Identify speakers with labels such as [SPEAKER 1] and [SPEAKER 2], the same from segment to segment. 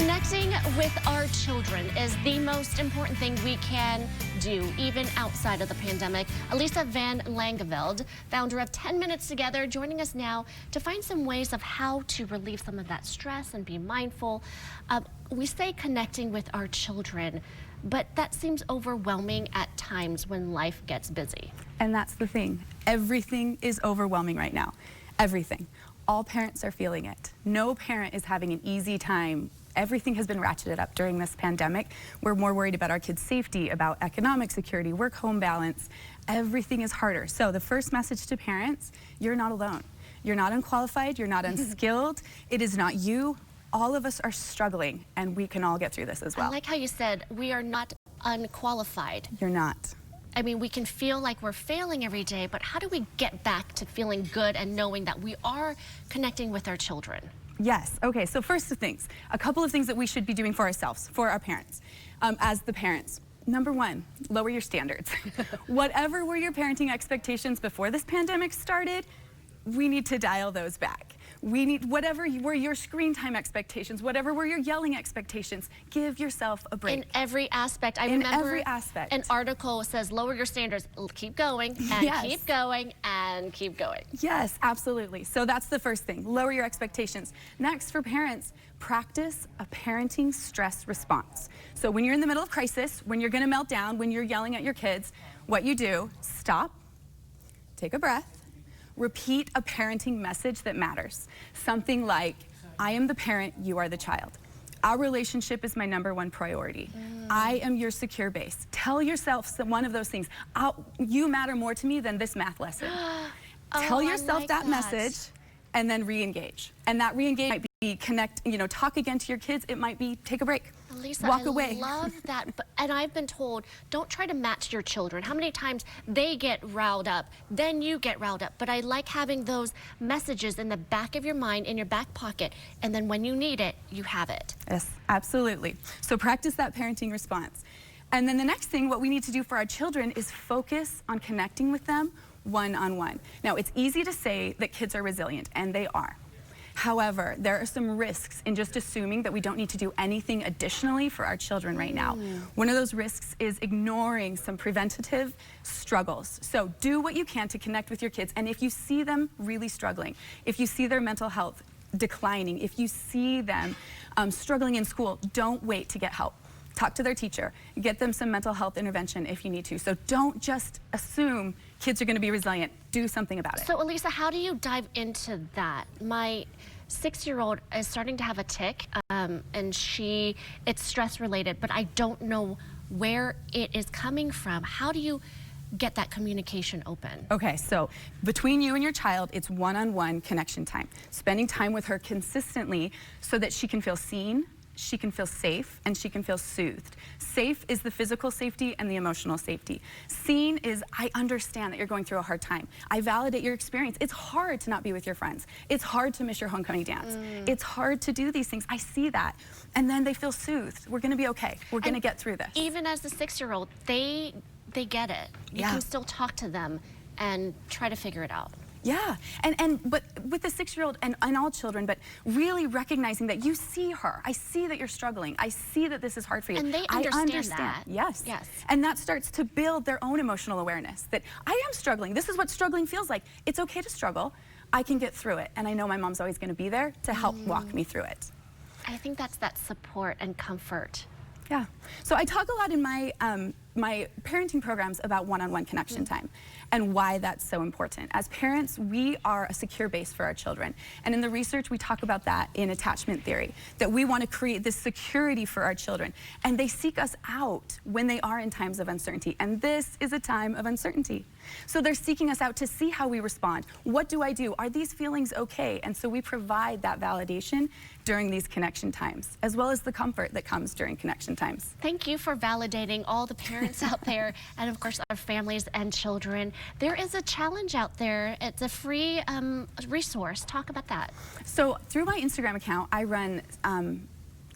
[SPEAKER 1] Connecting with our children is the most important thing we can do, even outside of the pandemic. Elisa Van Langeveld, founder of 10 Minutes Together, joining us now to find some ways of how to relieve some of that stress and be mindful. We say connecting with our children, but that seems overwhelming at times when life gets busy.
[SPEAKER 2] And that's the thing. Everything is overwhelming right now. Everything. All parents are feeling it. No parent is having an easy time. Everything has been ratcheted up during this pandemic. We're more worried about our kids' safety, about economic security, work-home balance. Everything is harder. So the first message to parents, you're not alone. You're not unqualified, you're not unskilled. It is not you. All of us are struggling, and we can all get through this as well.
[SPEAKER 1] I like how you said we are not unqualified.
[SPEAKER 2] You're not.
[SPEAKER 1] I mean, we can feel like we're failing every day, but how do we get back to feeling good and knowing that we are connecting with our children?
[SPEAKER 2] Yes. Okay, so first of things, a couple of things that we should be doing for ourselves, for our parents, as the parents. Number one, lower your standards. Whatever were your parenting expectations before this pandemic started, we need to dial those back. We need, whatever were your screen time expectations, whatever were your yelling expectations, give yourself a break.
[SPEAKER 1] In every aspect. I remember an article says lower your standards, keep going, and keep going, and keep going.
[SPEAKER 2] Yes, absolutely. So that's the first thing, lower your expectations. Next, for parents, practice a parenting stress response. So when you're in the middle of crisis, when you're gonna melt down, when you're yelling at your kids, what you do, stop, take a breath, repeat a parenting message that matters. Something like, I am the parent, you are the child. Our relationship is my #1 priority. I am your secure base. Tell yourself one of those things. You matter more to me than this math lesson. Tell yourself that message and then re-engage. And that re-engage might be talk again to your kids. It might be take a break.
[SPEAKER 1] Lisa,
[SPEAKER 2] walk away.
[SPEAKER 1] I love that. And I've been told, don't try to match your children. How many times they get riled up, then you get riled up. But I like having those messages in the back of your mind, in your back pocket, and then when you need it, you have it.
[SPEAKER 2] Yes, absolutely. So practice that parenting response. And then the next thing, what we need to do for our children is focus on connecting with them one-on-one. Now, it's easy to say that kids are resilient, and they are. However, there are some risks in just assuming that we don't need to do anything additionally for our children right now. One of those risks is ignoring some preventative struggles. So do what you can to connect with your kids, and if you see them really struggling, if you see their mental health declining, if you see them struggling in school, don't wait to get help. Talk to their teacher, get them some mental health intervention if you need to. So don't just assume kids are going to be resilient. Do something about it.
[SPEAKER 1] So Elisa, how do you dive into that? My 6-year-old is starting to have a tic, and it's stress related, but I don't know where it is coming from. How do you get that communication open?
[SPEAKER 2] Okay, so between you and your child, it's one-on-one connection time. Spending time with her consistently so that she can feel seen, she can feel safe, and she can feel soothed. Safe is the physical safety and the emotional safety. Seen is, I understand that you're going through a hard time. I validate your experience. It's hard to not be with your friends. It's hard to miss your homecoming dance. It's hard to do these things. I see that. And then they feel soothed. We're gonna be okay. We're gonna get through this.
[SPEAKER 1] Even as the 6-year-old, they get it. You can still talk to them and try to figure it out.
[SPEAKER 2] Yeah, but with the 6-year-old and all children, but really recognizing that you see her. I see that you're struggling. I see that this is hard for you.
[SPEAKER 1] And they understand that.
[SPEAKER 2] Yes.
[SPEAKER 1] Yes.
[SPEAKER 2] And that starts to build their own emotional awareness that I am struggling. This is what struggling feels like. It's okay to struggle. I can get through it. And I know my mom's always going to be there to help walk me through it.
[SPEAKER 1] I think that's that support and comfort.
[SPEAKER 2] Yeah. So I talk a lot in my my parenting programs about one-on-one connection time and why that's so important. As parents, we are a secure base for our children. And in the research, we talk about that in attachment theory, that we want to create this security for our children. And they seek us out when they are in times of uncertainty. And this is a time of uncertainty. So they're seeking us out to see how we respond. What do I do? Are these feelings okay? And so we provide that validation during these connection times, as well as the comfort that comes during connection times.
[SPEAKER 1] Thank you for validating all the parents out there, and of course our families and children. There is a challenge out there. It's a free resource. Talk about that.
[SPEAKER 2] So through my Instagram account, I run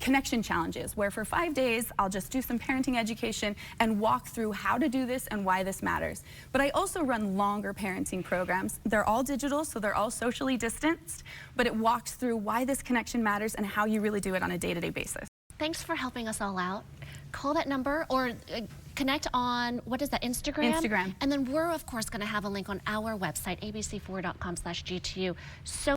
[SPEAKER 2] connection challenges where for 5 days I'll just do some parenting education and walk through how to do this and why this matters. But I also run longer parenting programs. They're all digital, so they're all socially distanced, but it walks through why this connection matters and how you really do it on a day-to-day basis.
[SPEAKER 1] thanks for helping us all out. Call that number or connect on, what is that, Instagram?
[SPEAKER 2] Instagram.
[SPEAKER 1] And then we're, of course, going to have a link on our website, abc4.com/gtu. So